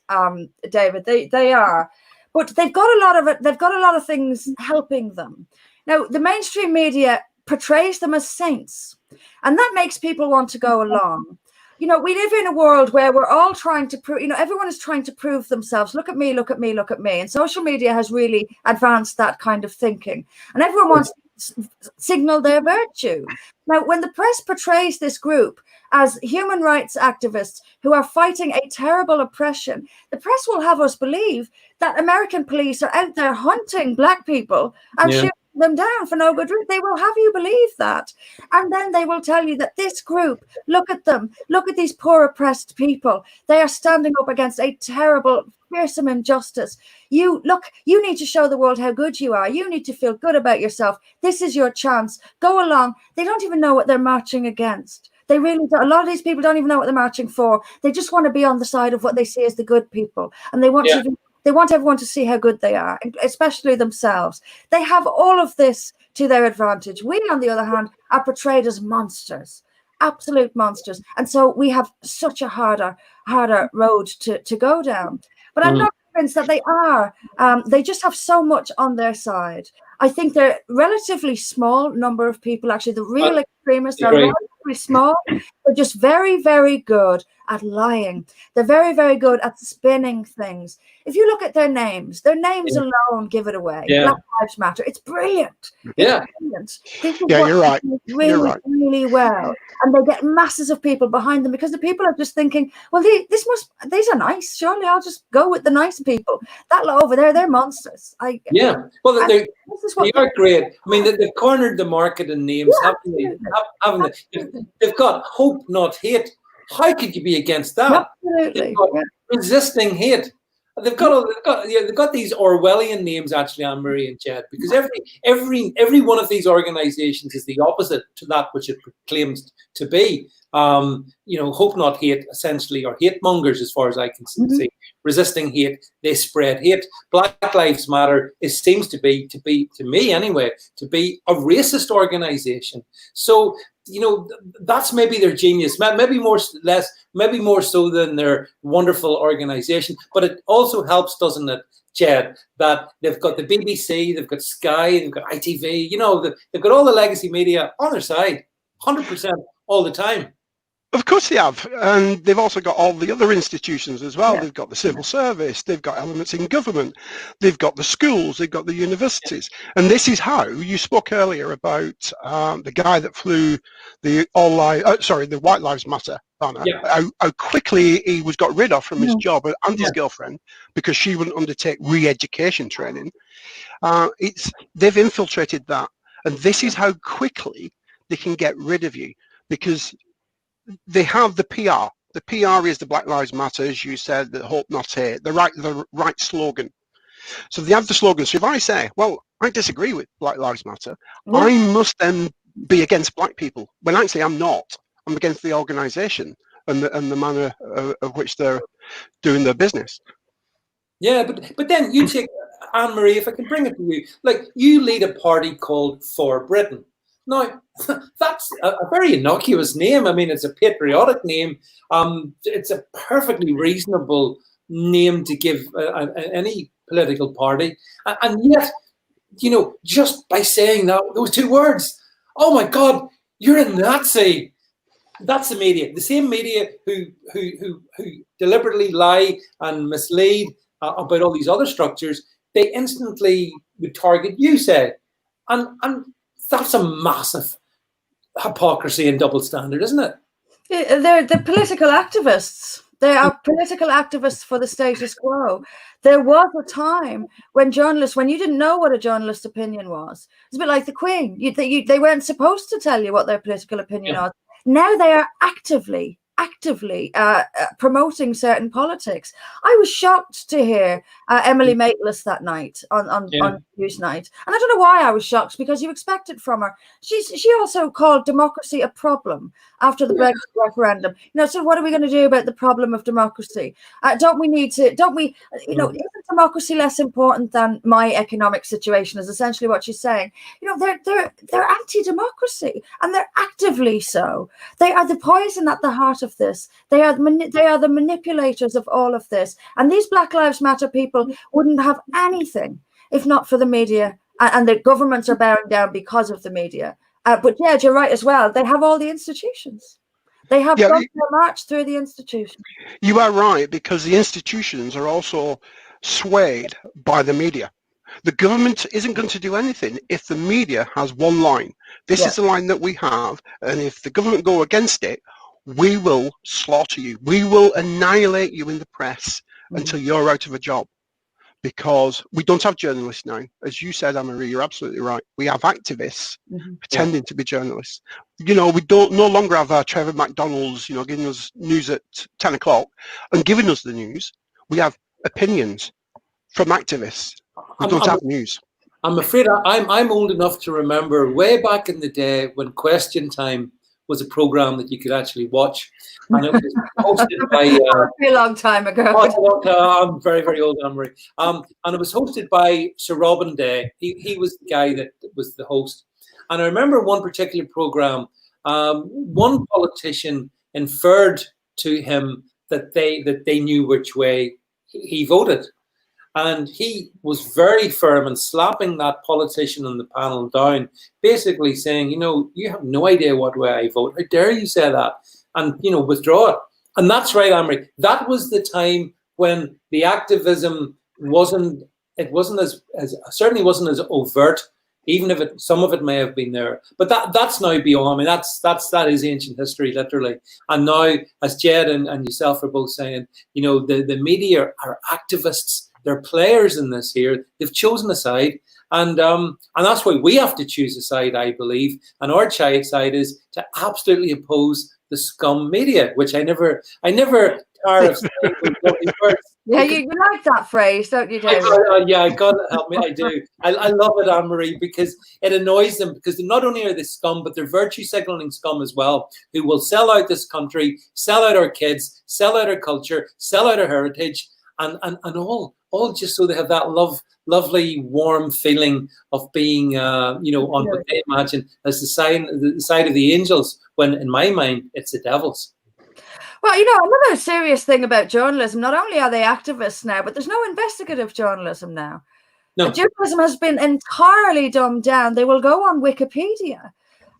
David. They are, but they've got a lot of it. They've got a lot of things helping them. Now, the mainstream media portrays them as saints, and that makes people want to go along. You know, we live in a world where we're all trying to prove, you know, everyone is trying to prove themselves. Look at me, look at me, look at me. And social media has really advanced that kind of thinking. And everyone wants to signal their virtue. Now, when the press portrays this group as human rights activists who are fighting a terrible oppression, the press will have us believe that American police are out there hunting Black people and shooting them down for no good reason. They will have you believe that. And then they will tell you that this group, look at them, look at these poor oppressed people. They are standing up against a terrible, fearsome injustice. You need to show the world how good you are. You need to feel good about yourself. This is your chance. Go along. They don't even know what they're marching against. They really don't. A lot of these people don't even know what they're marching for. They just want to be on the side of what they see as the good people. And they want they want everyone to see how good they are, especially themselves. They have all of this to their advantage. We, on the other hand, are portrayed as monsters, absolute monsters. And so we have such a harder road to go down. But I'm not convinced that they are. They just have so much on their side. I think they're relatively small number of people, actually. The real extremists are relatively small. They're just very, very good at lying. They're very, very good at spinning things. If you look at their names alone give it away. Black Lives Matter. It's brilliant. It's brilliant. You're right. Really, really well. And they get masses of people behind them because the people are just thinking, well, these are nice. Surely I'll just go with the nice people. That lot over there, they're monsters. Well, they are great. I mean, they've cornered the market in names, haven't they? They've got hope, not hate. How could you be against that? Absolutely. Resisting hate. They've got these Orwellian names, actually, Anne-Marie and Jed, because every one of these organizations is the opposite to that which it claims to be. Hope not hate, essentially, or hate mongers, as far as I can see. Resisting hate, they spread hate. Black Lives Matter seems to be, to me anyway, to be a racist organization. So, that's maybe their genius, maybe more so than their wonderful organization. But it also helps, doesn't it, Jed, that they've got the BBC, they've got Sky, they've got ITV, they've got all the legacy media on their side, 100% all the time. Of course they have, and they've also got all the other institutions as well. They've got the civil service, they've got elements in government, they've got the schools, they've got the universities. And this is how you spoke earlier about the guy that flew the White Lives Matter banner, how quickly he got rid of from his job and his girlfriend because she wouldn't undertake re-education training. They've infiltrated that, and this is how quickly they can get rid of you, because they have the PR. The PR is the Black Lives Matter, as you said, the hope not hate, the right slogan. So they have the slogan. So if I say, well, I disagree with Black Lives Matter, I must then be against Black people, when actually I'm not. I'm against the organisation and the manner of which they're doing their business. Yeah, but then you take, Anne-Marie, if I can bring it to you, like you lead a party called For Britain. Now, that's a very innocuous name. I mean, it's a patriotic name. It's a perfectly reasonable name to give any political party. And yet, just by saying those two words, oh my God, you're a Nazi. That's the media. The same media who deliberately lie and mislead about all these other structures, they instantly would target you, say. And that's a massive hypocrisy and double standard, isn't it? They're political activists. They are political activists for the status quo. There was a time when you didn't know what a journalist's opinion was. It's a bit like the Queen. They weren't supposed to tell you what their political opinion was. Now they are actively promoting certain politics. I was shocked to hear Emily Maitlis that night on News Night, and I don't know why I was shocked, because you expect it from her. She also called democracy a problem, after the Brexit referendum. So what are we going to do about the problem of democracy? Don't we, isn't democracy less important than my economic situation, is essentially what she's saying. They're anti-democracy, and they're actively so. They are the poison at the heart of this. They are the manipulators of all of this. And these Black Lives Matter people wouldn't have anything if not for the media, and the governments are bearing down because of the media. But Jed, you're right as well. They have all the institutions. They have got their march through the institutions. You are right, because the institutions are also swayed by the media. The government isn't going to do anything if the media has one line. This is the line that we have, and if the government go against it, we will slaughter you. We will annihilate you in the press until you're out of a job. Because we don't have journalists now. As you said, Anne-Marie, you're absolutely right. We have activists pretending to be journalists. We don't no longer have Trevor McDonald's, giving us news at 10 o'clock and giving us the news. We have opinions from activists. We don't have news. I'm afraid I'm old enough to remember way back in the day when Question Time was a program that you could actually watch, and it was hosted by a long time ago. I'm very, very old, Anne-Marie. And it was hosted by Sir Robin Day. He was the guy that was the host. And I remember one particular program, one politician inferred to him that they knew which way he voted. And he was very firm in slapping that politician on the panel down, basically saying, you have no idea what way I vote. How dare you say that? And, withdraw it. And that's right, Anne-Marie. That was the time when the activism wasn't certainly wasn't as overt, even if some of it may have been there. But that's now beyond. I mean, that is ancient history, literally. And now, as Jed and yourself are both saying, the media are activists. They're players in this here. They've chosen a side, and that's why we have to choose a side, I believe. And our side is to absolutely oppose the scum media, which I never tire of saying. Yeah, you like that phrase, don't you, David? Yeah, God help me, I do. I love it, Anne-Marie, because it annoys them, because not only are they scum, but they're virtue signaling scum as well, who will sell out this country, sell out our kids, sell out our culture, sell out our heritage, and all just so they have that lovely, warm feeling of being, on what they imagine as the side of the angels, when in my mind, it's the devils. Well, another serious thing about journalism, not only are they activists now, but there's no investigative journalism now. No. Journalism has been entirely dumbed down. They will go on Wikipedia.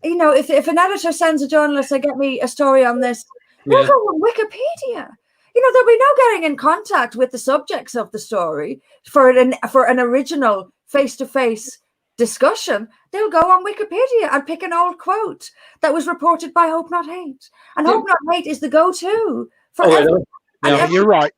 If an editor sends a journalist, say, get me a story on this, they'll go on Wikipedia. There'll be no getting in contact with the subjects of the story for an original face-to-face discussion. They'll go on Wikipedia and pick an old quote that was reported by Hope Not Hate. And Hope Not Hate is the go-to for everyone. Yeah, you're right.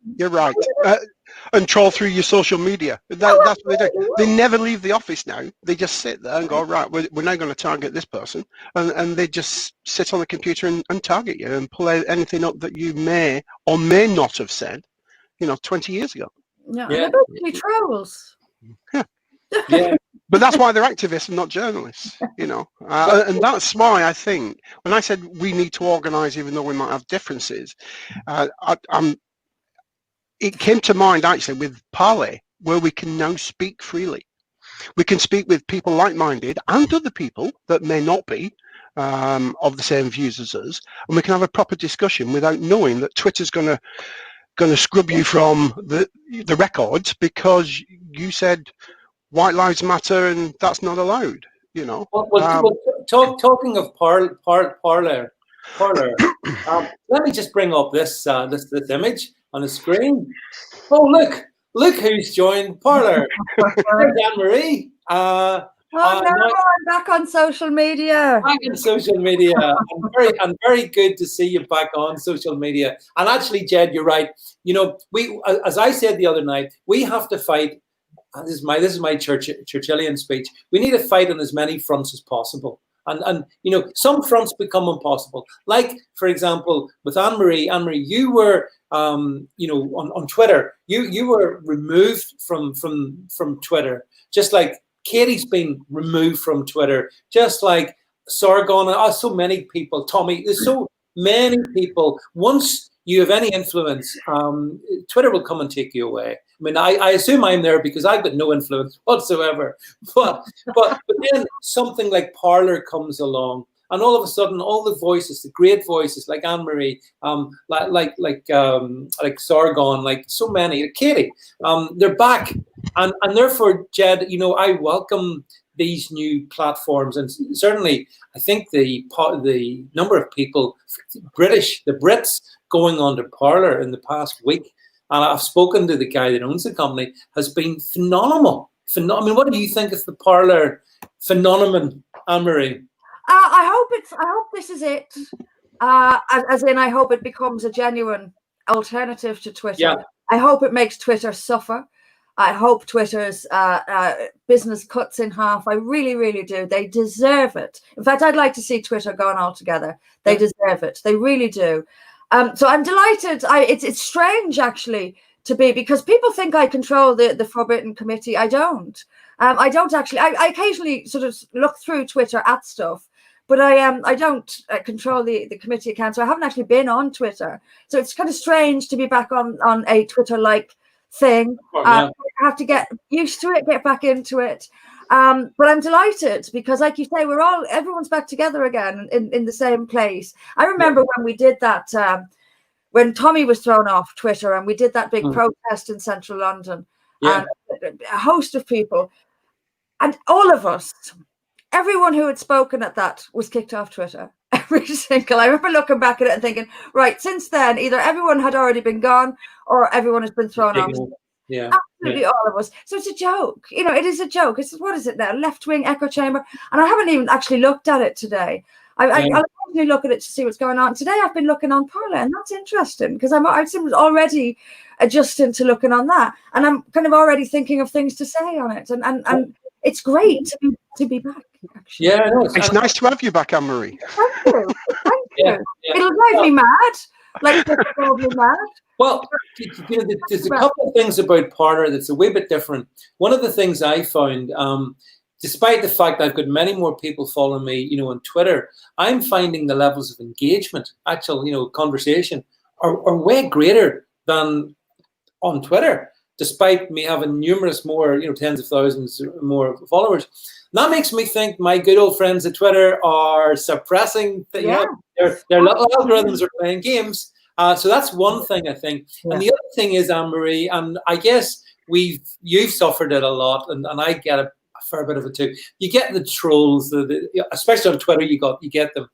And troll through your social media. That's what they do. They never leave the office now. They just sit there and go, right, we're now going to target this person. And they just sit on the computer and target you and pull out anything up that you may or may not have said, 20 years ago. Yeah. They're basically trolls. Yeah. But that's why they're activists and not journalists, and that's why I think when I said we need to organise, even though we might have differences, it came to mind actually with Parley, where we can now speak freely. We can speak with people like-minded and other people that may not be of the same views as us, and we can have a proper discussion without knowing that Twitter's going to scrub you from the records because you said White Lives Matter and that's not allowed. Talking of Parler, let me just bring up this image on the screen. Oh, look who's joined Parler. Anne-Marie. No, I'm back on social media. Back on social media. I'm very good to see you back on social media. And actually, Jed, you're right. We, as I said the other night, we have to fight. This is my Churchillian speech. We need to fight on as many fronts as possible. And some fronts become impossible. Like, for example, with Anne-Marie, you were on Twitter. You were removed from Twitter, just like Katie's been removed from Twitter, just like Sargon, so many people, Tommy, there's so many people. Once you have any influence, Twitter will come and take you away. I mean, I assume I'm there because I've got no influence whatsoever. But then something like Parler comes along, and all of a sudden, all the voices, the great voices like Anne-Marie, like Sargon, like so many, Katie, they're back, and therefore, Jed, I welcome these new platforms, and certainly I think the number of people, the Brits going on to Parler in the past week, and I've spoken to the guy that owns the company, has been phenomenal. I mean, what do you think of the Parler phenomenon, Anne-Marie? I hope this is it. As in, I hope it becomes a genuine alternative to Twitter. Yeah. I hope it makes Twitter suffer. I hope Twitter's business cuts in half. I really, really do. They deserve it. In fact, I'd like to see Twitter gone altogether. They deserve it. They really do. So I'm delighted. It's strange, actually, to be, because people think I control the Forbidden Committee. I don't. I don't actually. I occasionally sort of look through Twitter at stuff, but I don't control the committee account. So I haven't actually been on Twitter. So it's kind of strange to be back on a Twitter-like thing. I have to get used to it, get back into it. But I'm delighted because, like you say, everyone's back together again in the same place. I remember when we did that, when Tommy was thrown off Twitter, and we did that big protest in central London, and a host of people, and all of us, everyone who had spoken at that was kicked off Twitter. Every single. I remember looking back at it and thinking, right, since then, either everyone had already been gone or everyone has been thrown off. Yeah, absolutely, all of us. So it's a joke. It is a joke. What is it now? Left-wing echo chamber. And I haven't even actually looked at it today. I'll probably look at it to see what's going on. Today I've been looking on Parler, and that's interesting because I'm already adjusting to looking on that, and I'm kind of already thinking of things to say on it, and it's great to be back. Actually. Yeah, no, it's nice to have you back, Anne-Marie. Thank you. Thank you. Yeah. It'll drive me mad. Like it'll drive me mad. Well, there's a couple of things about Parler that's a wee bit different. One of the things I found, despite the fact that I've got many more people following me, on Twitter, I'm finding the levels of engagement, actual, conversation, are way greater than on Twitter, despite me having numerous more, tens of thousands more followers. That makes me think my good old friends at Twitter are suppressing, their little algorithms are playing games. So that's one thing, I think. Yeah. And the other thing is, Anne-Marie, and I guess you've suffered it a lot, and I get a fair bit of it too. You get the trolls, especially on Twitter. You get them.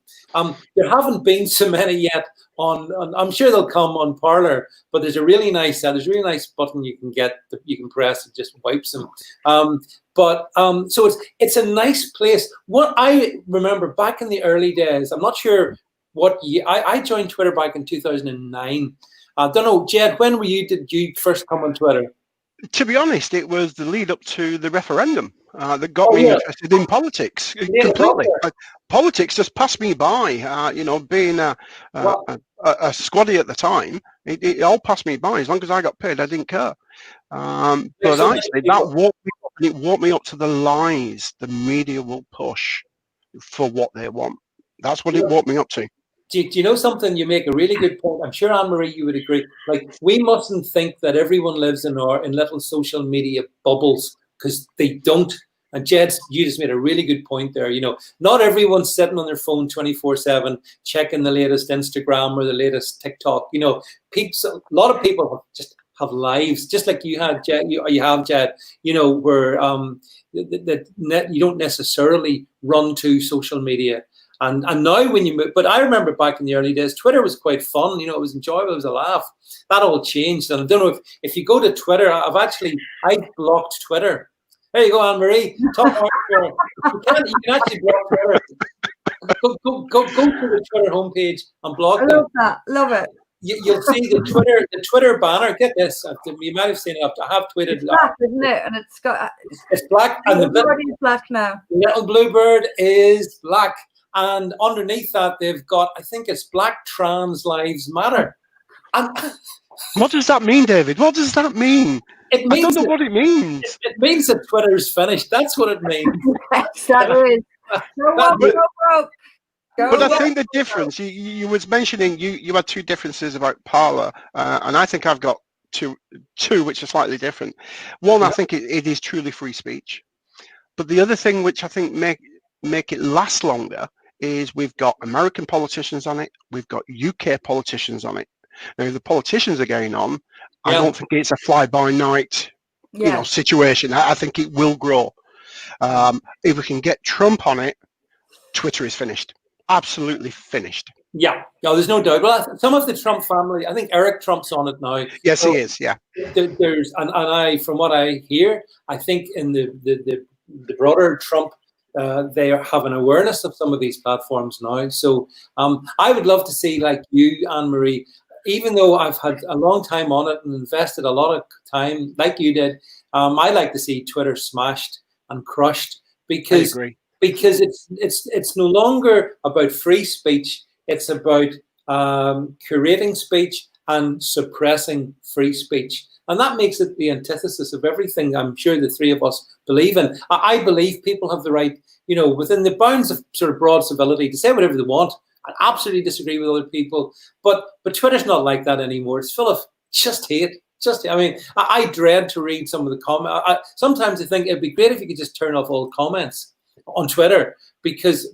There haven't been so many yet on. I'm sure they'll come on Parler, but there's a really nice button you can press. It just wipes them. So it's a nice place. What I remember back in the early days, I'm not sure what year. I joined Twitter back in 2009. I don't know, Jed, when did you first come on Twitter? To be honest, it was the lead up to the referendum that got me interested in politics completely. Politics just passed me by. Being a squaddy at the time, it all passed me by. As long as I got paid, I didn't care. But actually, it walked me up to the lies the media will push for what they want. That's what it walked me up to. Do you know something? You make a really good point. I'm sure, Anne-Marie, you would agree. Like, we mustn't think that everyone lives in little social media bubbles, because they don't. And Jed, you just made a really good point there. Not everyone's sitting on their phone 24/7 checking the latest Instagram or the latest TikTok. A lot of people just have lives, just like you had, Jed. You have, Jed. Where you don't necessarily run to social media. And now when you move, but I remember back in the early days, Twitter was quite fun. It was enjoyable. It was a laugh. That all changed. And I don't know if you go to Twitter, I blocked Twitter. There you go, Anne-Marie. You can actually block Twitter. Go to the Twitter homepage and block them. I love that. Love it. You'll see the Twitter banner. Get this. You might have seen it. I have tweeted. It's black, isn't it? And it's black. And the bluebird is black now. The little bluebird is black. And underneath that, they've got, I think it's Black Trans Lives Matter. And what does that mean, David? What does that mean? I don't know what it means. It means that Twitter's finished. That's what it means. Exactly. But I think the difference, you was mentioning, you had two differences about Parler, and I think I've got two which are slightly different. One, I think it is truly free speech. But the other thing which I think make it last longer is we've got American politicians on it, we've got UK politicians on it. Now, if the politicians are going on, I don't think it's a fly-by-night, situation. I think it will grow. If we can get Trump on it, Twitter is finished. Absolutely finished. Yeah, no, there's no doubt. Well, some of the Trump family, I think Eric Trump's on it now. Yes, so he is. Yeah. There's and I, from what I hear, I think in the broader Trump, they have an awareness of some of these platforms now. So I would love to see, like you, Anne-Marie, even though I've had a long time on it and invested a lot of time, like you did, I like to see Twitter smashed and crushed because it's no longer about free speech. It's about curating speech and suppressing free speech. And that makes it the antithesis of everything I'm sure the three of us believe in. I believe people have the right, within the bounds of sort of broad civility, to say whatever they want. I absolutely disagree with other people. But Twitter's not like that anymore. It's full of just hate. I dread to read some of the comments. Sometimes I think it'd be great if you could just turn off all comments on Twitter,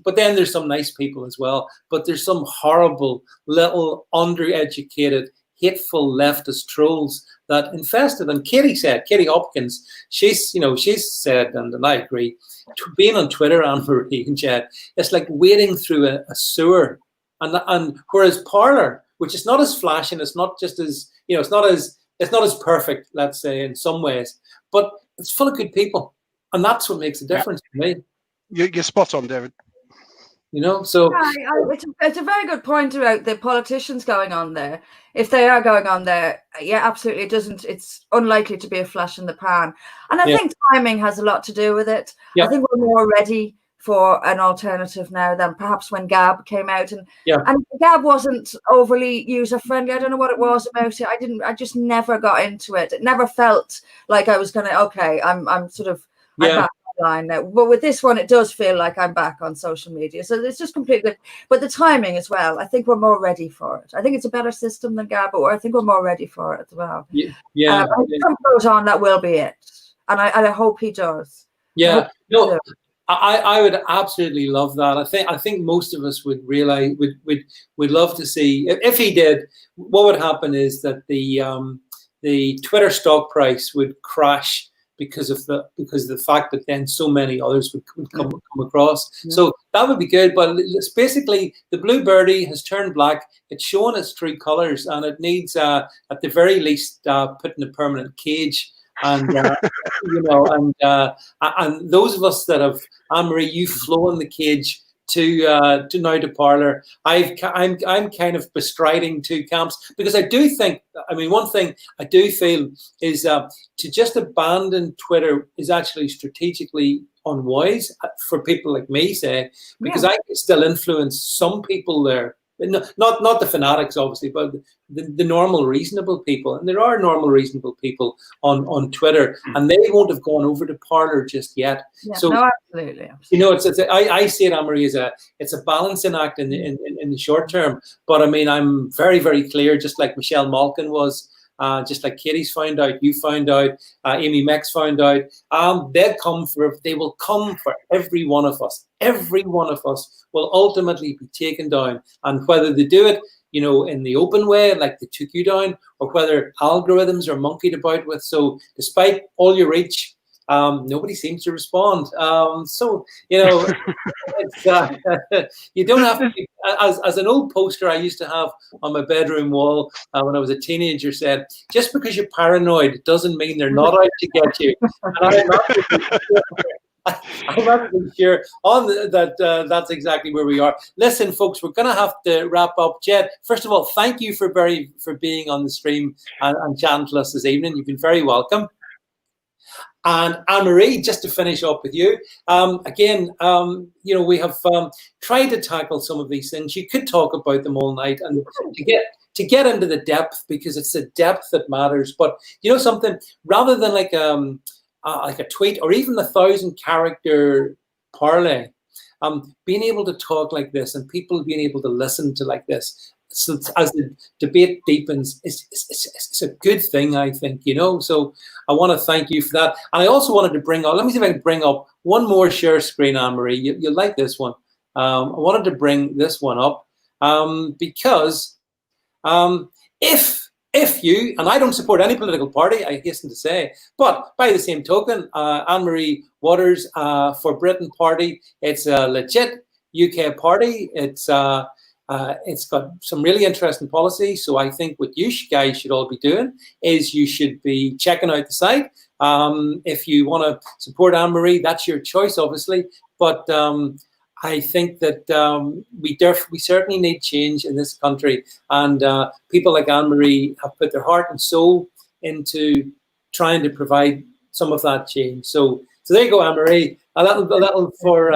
but then there's some nice people as well. But there's some horrible, little, undereducated, hateful leftist trolls that infested. And Katie Hopkins, she's said, and I agree, being on Twitter, Anne-Marie and Jed, it's like wading through a sewer. And whereas Parler, which is not as flashy, and it's not just as, it's not as perfect, let's say, in some ways, but it's full of good people. And that's what makes a difference to me. You're spot on, David. So it's a very good point about the politicians going on there. If they are going on there, absolutely, it's unlikely to be a flash in the pan. And I think timing has a lot to do with it. I think we're more ready for an alternative now than perhaps when Gab came out, and Gab wasn't overly user friendly. I don't know what it was about it. I just never got into it. It never felt like I was gonna, I'm sort of I'm back online now. But with this one, it does feel like I'm back on social media. So it's just completely, but the timing as well, I think we're more ready for it. I think it's a better system than Gab, but I think we're more ready for it as well. If Trump goes on, that will be it. And I hope he does. Yeah. I would absolutely love that. I think most of us would realize would love to see, if he did, what would happen is that the Twitter stock price would crash because of the fact that then so many others would come across. So that would be good. But it's basically, the blue birdie has turned black. It's showing its true colors, and it needs at the very least put in a permanent cage. And and those of us that have, Anne-Marie, you've flown the cage to now to Parler. I'm kind of bestriding two camps, because I do think, one thing I do feel is to just abandon Twitter is actually strategically unwise for people like me, say, because I can still influence some people there. Not the fanatics, obviously, but the normal, reasonable people. And there are normal, reasonable people on Twitter, and they won't have gone over to Parler just yet. Yeah, so, no, absolutely. I see it, Anne-Marie, as it's a balancing act in the short term. But I'm very, very clear, just like Michelle Malkin was, just like Katie's found out, you found out, Amy Mex found out. They will come for every one of us. Every one of us will ultimately be taken down, and whether they do it, in the open way, like they took you down, or whether algorithms are monkeyed about with. So, despite all your reach, nobody seems to respond. It's, you don't have to be, as an old poster I used to have on my bedroom wall when I was a teenager said, just because you're paranoid doesn't mean they're not out to get you. And I'm not really sure on that. That's exactly where we are. Listen, folks, we're going to have to wrap up. Jed, first of all, thank you for being on the stream and chatting to us this evening. You've been very welcome. And Anne-Marie, just to finish up with you, again, we have tried to tackle some of these things. You could talk about them all night, and to get into the depth, because it's the depth that matters. But something, rather than like a tweet or even 1,000-character parlay, being able to talk like this and people being able to listen to like this, so as the debate deepens, it's a good thing, I think, you know. So I want to thank you for that. And I also wanted to bring up, let me see if I can bring up one more share screen, Anne-Marie. You'll like this one. I wanted to bring this one up because if you, and I don't support any political party, I hasten to say, but by the same token, Anne-Marie Waters for Britain party, it's a legit UK party. It's got some really interesting policy. So I think what you guys should all be doing is you should be checking out the site. If you want to support Anne-Marie, that's your choice, obviously. But I think that we certainly need change in this country, and people like Anne-Marie have put their heart and soul into trying to provide some of that change. So there you go, Anne-Marie. A little for,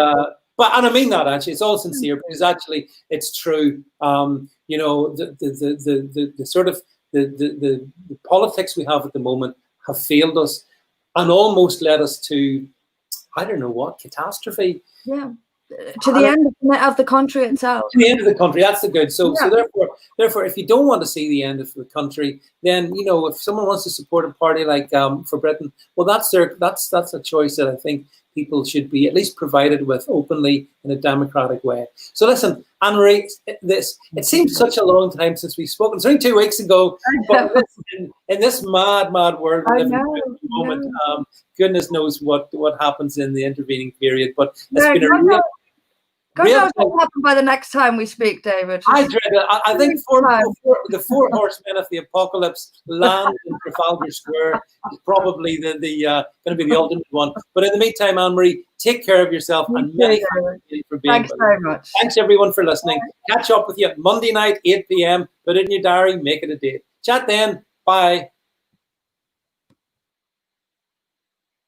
but and I mean that actually, it's all sincere because actually it's true. You know, the sort of the politics we have at the moment have failed us and almost led us to, I don't know what, catastrophe. Yeah. To the end of the country itself. To the end of the country, that's the good. So, yeah. So therefore, if you don't want to see the end of the country, then, you know, if someone wants to support a party like for Britain, well, that's a choice that I think people should be at least provided with openly in a democratic way. So listen, Anne-Marie, it seems such a long time since we've spoken. It's only 2 weeks ago, but in this mad world we live in at the moment, goodness knows what happens in the intervening period. But it's been a real. God knows what will happen by the next time we speak, David. I dread it. I think the four horsemen of the apocalypse land in Trafalgar Square is probably the going to be the ultimate one. But in the meantime, Anne-Marie, take care of yourself, and many thanks for being. Thanks very much. Thanks everyone for listening. Catch up with you Monday night, 8 p.m. Put it in your diary, make it a date. Chat then. Bye.